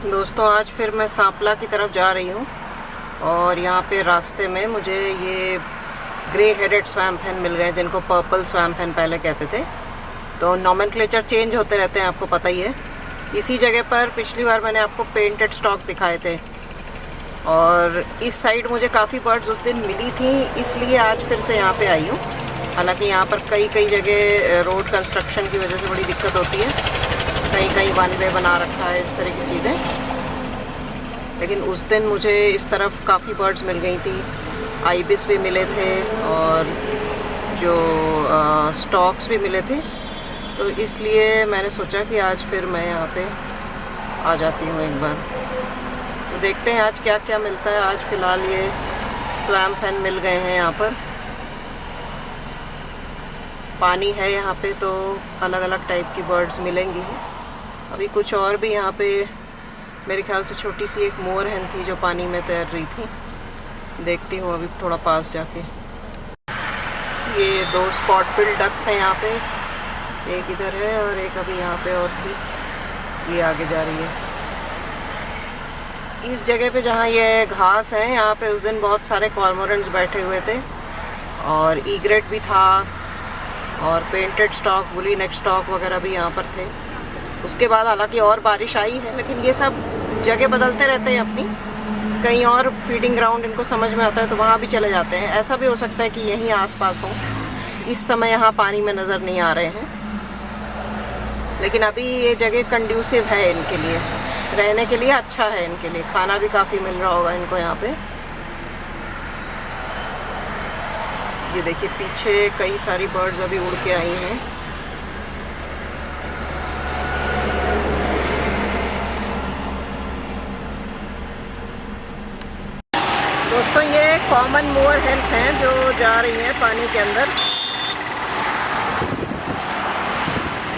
दोस्तों आज फिर मैं सांपला की तरफ जा रही हूँ और यहाँ पे रास्ते में मुझे ये ग्रे हेडेड स्वैम्प हेन मिल गए, जिनको पर्पल स्वैम्प हेन पहले कहते थे। तो नॉमेनक्लेचर चेंज होते रहते हैं, आपको पता ही है। इसी जगह पर पिछली बार मैंने आपको पेंटेड स्टॉक दिखाए थे और इस साइड मुझे काफ़ी बर्ड्स उस दिन मिली थी, इसलिए आज फिर से यहाँ पे आई हूँ। हालांकि यहाँ पर कई जगह रोड कंस्ट्रक्शन की वजह से बड़ी दिक्कत होती है, कहीं वन वे बना रखा है, इस तरह की चीज़ें। लेकिन उस दिन मुझे इस तरफ काफ़ी बर्ड्स मिल गई थी, आइबिस भी मिले थे और जो स्टॉक्स भी मिले थे। तो इसलिए मैंने सोचा कि आज फिर मैं यहाँ पे आ जाती हूँ एक बार। तो देखते हैं आज क्या क्या मिलता है। आज फ़िलहाल ये स्वैम्प हेन मिल गए हैं यहाँ पर, पानी है यहाँ पे, तो अलग अलग टाइप की बर्ड्स मिलेंगी ही। अभी कुछ और भी यहाँ पे, मेरे ख्याल से छोटी सी एक मोर हेन थी जो पानी में तैर रही थी। देखती हूँ अभी थोड़ा पास जाके। ये 2 स्पॉट बिल डक्स हैं यहाँ पे, एक इधर है और एक अभी यहाँ पे और थी, ये आगे जा रही है। इस जगह पे जहाँ ये घास है, यहाँ पे उस दिन बहुत सारे कॉर्मोरेंट्स बैठे हुए थे और ईग्रेट भी था और पेंटेड स्टॉक, बुली नेक स्टॉक वगैरह भी यहाँ पर थे। उसके बाद हालांकि और बारिश आई है, लेकिन ये सब जगह बदलते रहते हैं अपनी। कहीं और फीडिंग ग्राउंड इनको समझ में आता है तो वहाँ भी चले जाते हैं। ऐसा भी हो सकता है कि यहीं आसपास हो, इस समय यहाँ पानी में नज़र नहीं आ रहे हैं। लेकिन अभी ये जगह कंड्यूसिव है इनके लिए, रहने के लिए अच्छा है इनके लिए। खाना भी काफ़ी मिल रहा होगा इनको यहाँ पे। ये देखिए पीछे कई सारी बर्ड्स अभी उड़ के आई हैं। दोस्तों ये कॉमन मोर हेन्स हैं जो जा रही हैं पानी के अंदर,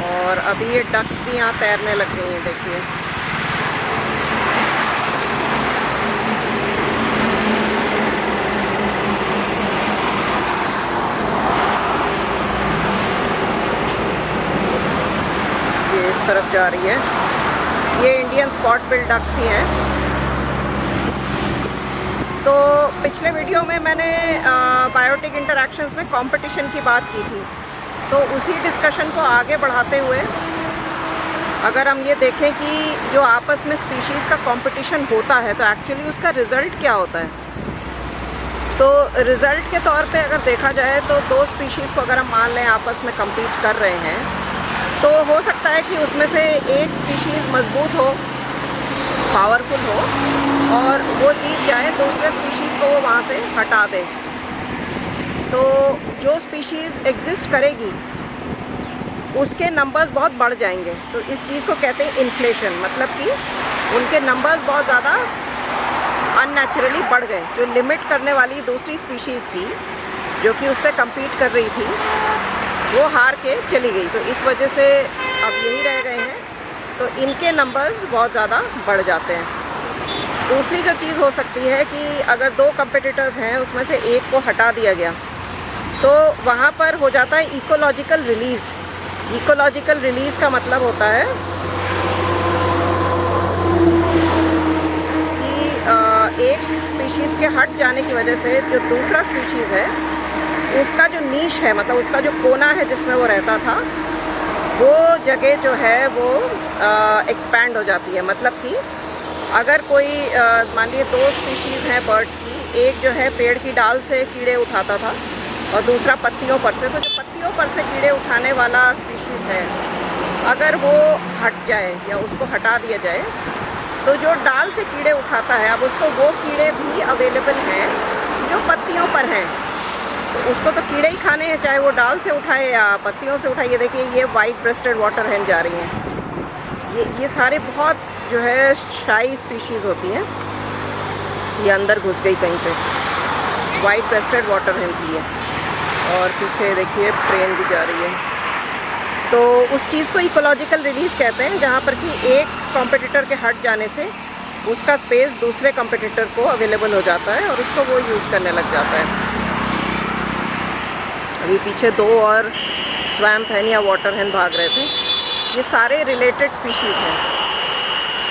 और अभी ये डक्स भी यहाँ तैरने लग गई हैं। देखिए ये इस तरफ जा रही है। ये इंडियन स्पॉट बिल डक्स ही हैं। तो पिछले वीडियो में मैंने बायोटिक इंटरैक्शंस में कंपटीशन की बात की थी, तो उसी डिस्कशन को आगे बढ़ाते हुए अगर हम ये देखें कि जो आपस में स्पीशीज़ का कंपटीशन होता है तो एक्चुअली उसका रिज़ल्ट क्या होता है। तो रिज़ल्ट के तौर पे अगर देखा जाए तो 2 स्पीशीज़ को अगर हम मान लें आपस में कम्पीट कर रहे हैं, तो हो सकता है कि उसमें से एक स्पीशीज़ मजबूत हो, पावरफुल हो और वो जीत जाए, दूसरे स्पीशीज़ को वो वहाँ से हटा दे। तो जो स्पीशीज़ एग्जिस्ट करेगी उसके नंबर्स बहुत बढ़ जाएंगे। तो इस चीज़ को कहते हैं इन्फ्लेशन, मतलब कि उनके नंबर्स बहुत ज़्यादा अननेचुरली बढ़ गए। जो लिमिट करने वाली दूसरी स्पीशीज़ थी जो कि उससे कम्पीट कर रही थी, वो हार के चली गई। तो इस वजह से अब यही रह गए हैं, तो इनके नंबर्स बहुत ज़्यादा बढ़ जाते हैं। दूसरी जो चीज़ हो सकती है कि अगर 2 कंपटीटर्स हैं, उसमें से एक को हटा दिया गया, तो वहाँ पर हो जाता है इकोलॉजिकल रिलीज़। इकोलॉजिकल रिलीज़ का मतलब होता है कि एक स्पीशीज़ के हट जाने की वजह से जो दूसरा स्पीशीज़ है उसका जो नीश है, मतलब उसका जो कोना है जिसमें वो रहता था, वो जगह जो है वो एक्सपैंड हो जाती है। मतलब कि अगर कोई मान लीजिए 2 स्पीशीज़ हैं बर्ड्स की, एक जो है पेड़ की डाल से कीड़े उठाता था और दूसरा पत्तियों पर से, तो जो पत्तियों पर से कीड़े उठाने वाला स्पीशीज़ है, अगर वो हट जाए या उसको हटा दिया जाए, तो जो डाल से कीड़े उठाता है, अब उसको वो कीड़े भी अवेलेबल हैं जो पत्तियों पर हैं, तो उसको तो कीड़े ही खाने हैं, चाहे वो डाल से उठाए या पत्तियों से उठाए। ये देखिए ये वाइट ब्रेस्टेड वाटर हेन जा रही हैं। ये सारे बहुत जो है शाई स्पीशीज़ होती हैं। ये अंदर घुस गई कहीं पे, वाइट ब्रेस्टेड वाटर हेन थी ये। और पीछे देखिए ट्रेन भी जा रही है। तो उस चीज़ को इकोलॉजिकल रिलीज़ कहते हैं, जहाँ पर कि एक कॉम्पिटिटर के हट जाने से उसका स्पेस दूसरे कॉम्पिटिटर को अवेलेबल हो जाता है और उसको वो यूज़ करने लग जाता है। अभी पीछे 2 और स्वैम्प हेन या वाटर हेन भाग रहे थे। ये सारे रिलेटेड स्पीशीज़ हैं।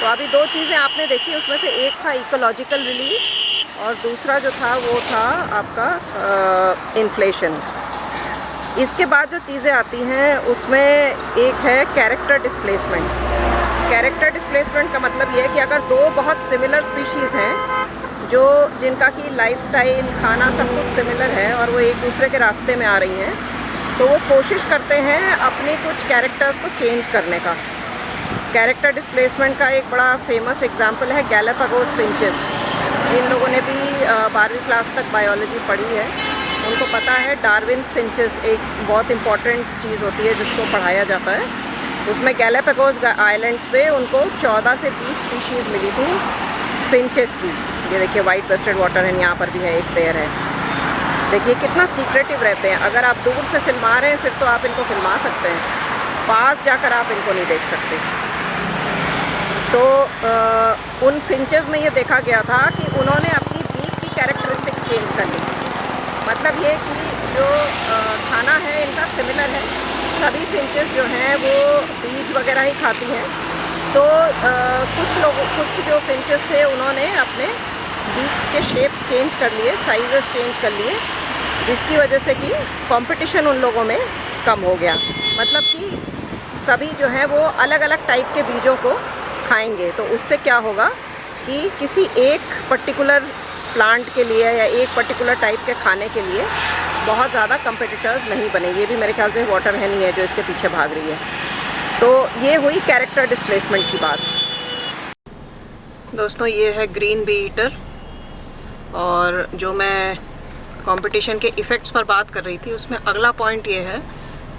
तो अभी दो चीज़ें आपने देखी, उसमें से एक था इकोलॉजिकल रिलीज और दूसरा जो था वो था आपका इन्फ्लेशन। इसके बाद जो चीज़ें आती हैं उसमें एक है कैरेक्टर डिस्प्लेसमेंट। कैरेक्टर डिस्प्लेसमेंट का मतलब ये है कि अगर दो बहुत सिमिलर स्पीशीज़ हैं जो जिनका कि लाइफस्टाइल, खाना सब कुछ सिमिलर है और वो एक दूसरे के रास्ते में आ रही हैं, तो वो कोशिश करते हैं अपने कुछ कैरेक्टर्स को चेंज करने का। कैरेक्टर डिस्प्लेसमेंट का एक बड़ा फेमस एग्जांपल है गैलापागोस फिंचेस। जिन लोगों ने भी 12वीं क्लास तक बायोलॉजी पढ़ी है उनको पता है डार्विन्स फिंचेस एक बहुत इम्पॉर्टेंट चीज़ होती है जिसको पढ़ाया जाता है। उसमें गैलापागोस आइलैंड्स पे उनको 14 से 20 स्पीशीज़ मिली थी फिंचेस की। ये देखिए वाइट ब्रेस्टेड वाटर है, यहाँ पर भी है, एक पेयर है। देखिए कितना सीक्रेटिव रहते हैं। अगर आप दूर से फिल्मा रहे हैं फिर तो आप इनको फिल्मा सकते हैं, पास जाकर आप इनको नहीं देख सकते। तो उन फिंचेस में ये देखा गया था कि उन्होंने अपनी बीक की कैरेक्टरिस्टिक्स चेंज कर ली। मतलब ये कि जो खाना है इनका सिमिलर है, सभी फिंचेस जो हैं वो बीज वगैरह ही खाती हैं। तो कुछ जो फिंचेस थे उन्होंने अपने बीक्स के शेप्स चेंज कर लिए, साइजेस चेंज कर लिए, जिसकी वजह से कि कंपटीशन उन लोगों में कम हो गया। मतलब कि सभी जो हैं वो अलग अलग टाइप के बीजों को खाएंगे। तो उससे क्या होगा कि किसी एक पर्टिकुलर प्लांट के लिए या एक पर्टिकुलर टाइप के खाने के लिए बहुत ज़्यादा कंपटीटर्स नहीं बनेंगे। ये भी मेरे ख्याल से वाटर है नहीं है जो इसके पीछे भाग रही है। तो ये हुई कैरेक्टर डिस्प्लेसमेंट की बात। दोस्तों ये है ग्रीन बी ईटर, और जो मैं कंपटीशन के इफ़ेक्ट्स पर बात कर रही थी उसमें अगला पॉइंट ये है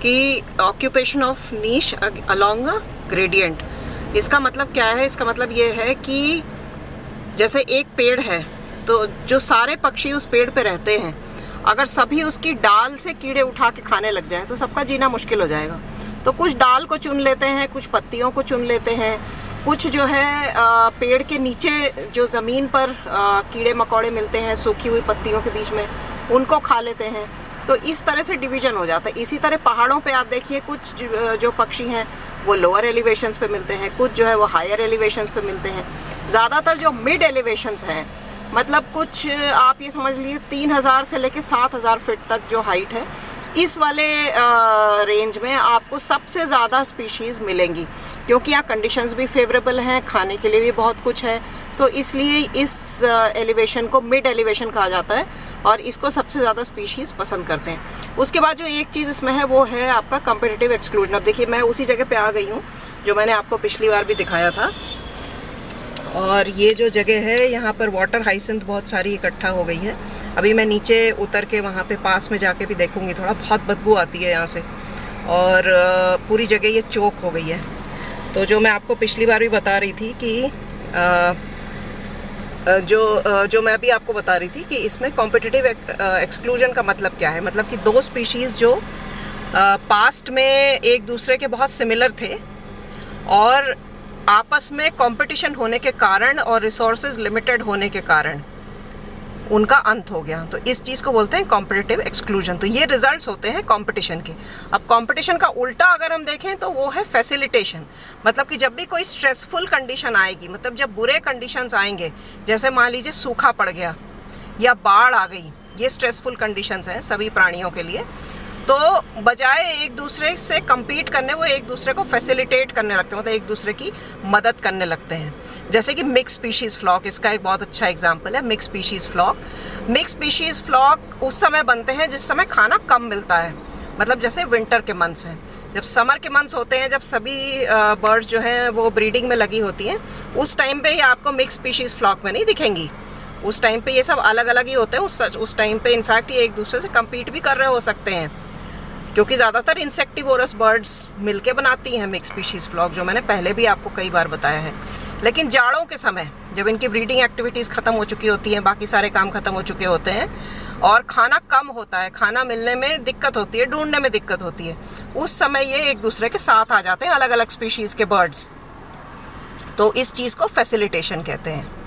कि occupation of niche along a gradient. इसका मतलब क्या है? इसका मतलब ये है कि जैसे एक पेड़ है तो जो सारे पक्षी उस पेड़ पे रहते हैं, अगर सभी उसकी डाल से कीड़े उठा के खाने लग जाएं तो सबका जीना मुश्किल हो जाएगा। तो कुछ डाल को चुन लेते हैं, कुछ पत्तियों को चुन लेते हैं, कुछ जो है पेड़ के नीचे जो ज़मीन पर कीड़े मकोड़े मिलते हैं सूखी हुई पत्तियों के बीच में, उनको खा लेते हैं। तो इस तरह से डिवीज़न हो जाता है। इसी तरह पहाड़ों पे आप देखिए कुछ जो पक्षी हैं वो लोअर एलिवेशंस पे मिलते हैं, कुछ जो है वो हायर एलिवेशंस पे मिलते हैं। ज़्यादातर जो मिड एलिवेशंस हैं, मतलब कुछ आप ये समझ लीजिए 3000 से लेके 7000 फीट तक जो हाइट है, इस वाले रेंज में आपको सबसे ज़्यादा स्पीशीज़ मिलेंगी, क्योंकि यहाँ कंडीशंस भी फेवरेबल हैं, खाने के लिए भी बहुत कुछ है। तो इसलिए इस एलिवेशन को मिड एलिवेशन कहा जाता है और इसको सबसे ज़्यादा स्पीशीज़ पसंद करते हैं। उसके बाद जो एक चीज़ इसमें है वो है आपका कंपेटिटिव एक्सक्लूजन। अब देखिए मैं उसी जगह पे आ गई हूँ जो मैंने आपको पिछली बार भी दिखाया था, और ये जो जगह है यहाँ पर वाटर हाइसिंथ बहुत सारी इकट्ठा हो गई है। अभी मैं नीचे उतर के वहाँ पे पास में जाके भी देखूँगी, थोड़ा बहुत बदबू आती है यहाँ से, और पूरी जगह ये चोक हो गई है। तो जो मैं आपको पिछली बार भी बता रही थी कि जो मैं अभी आपको बता रही थी कि इसमें कॉम्पिटिटिव एक्सक्लूजन का मतलब क्या है, मतलब कि दो स्पीशीज़ जो पास्ट में एक दूसरे के बहुत सिमिलर थे और आपस में कंपटीशन होने के कारण और रिसोर्सेज लिमिटेड होने के कारण उनका अंत हो गया। तो इस चीज़ को बोलते हैं कॉम्पिटिटिव एक्सक्लूजन। तो ये रिजल्ट्स होते हैं कंपटीशन के। अब कंपटीशन का उल्टा अगर हम देखें तो वो है फैसिलिटेशन। मतलब कि जब भी कोई स्ट्रेसफुल कंडीशन आएगी, मतलब जब बुरे कंडीशंस आएंगे, जैसे मान लीजिए सूखा पड़ गया या बाढ़ आ गई, ये स्ट्रेसफुल कंडीशंस हैं सभी प्राणियों के लिए, तो बजाय एक दूसरे से compete करने वो एक दूसरे को फैसिलिटेट करने लगते हैं, मतलब एक दूसरे की मदद करने लगते हैं। जैसे कि मिक्स स्पीशीज़ फ्लॉक, इसका एक बहुत अच्छा एग्जांपल है mix species flock. Mix species flock उस समय बनते हैं जिस समय खाना कम मिलता है, मतलब जैसे विंटर के मंथ्स हैं। जब समर के मंथ्स होते हैं, जब सभी बर्ड्स जो हैं वो ब्रीडिंग में लगी होती हैं, उस टाइम पे ही आपको मिक्स स्पीशीज़ फ्लॉक में नहीं दिखेंगी। उस टाइम पे ये सब अलग अलग ही होते हैं। उस टाइम पे इनफैक्ट ये एक दूसरे से कम्पीट भी कर रहे हो सकते हैं, क्योंकि ज़्यादातर इंसेक्टिवोरस बर्ड्स मिलके बनाती हैं मिक्स स्पीशीज़ फ्लॉक, जो मैंने पहले भी आपको कई बार बताया है। लेकिन जाड़ों के समय जब इनकी ब्रीडिंग एक्टिविटीज़ ख़त्म हो चुकी होती हैं, बाकी सारे काम ख़त्म हो चुके होते हैं और खाना कम होता है, खाना मिलने में दिक्कत होती है, ढूंढने में दिक्कत होती है, उस समय ये एक दूसरे के साथ आ जाते हैं अलग अलग स्पीशीज़ के बर्ड्स। तो इस चीज़ को फैसिलिटेशन कहते हैं।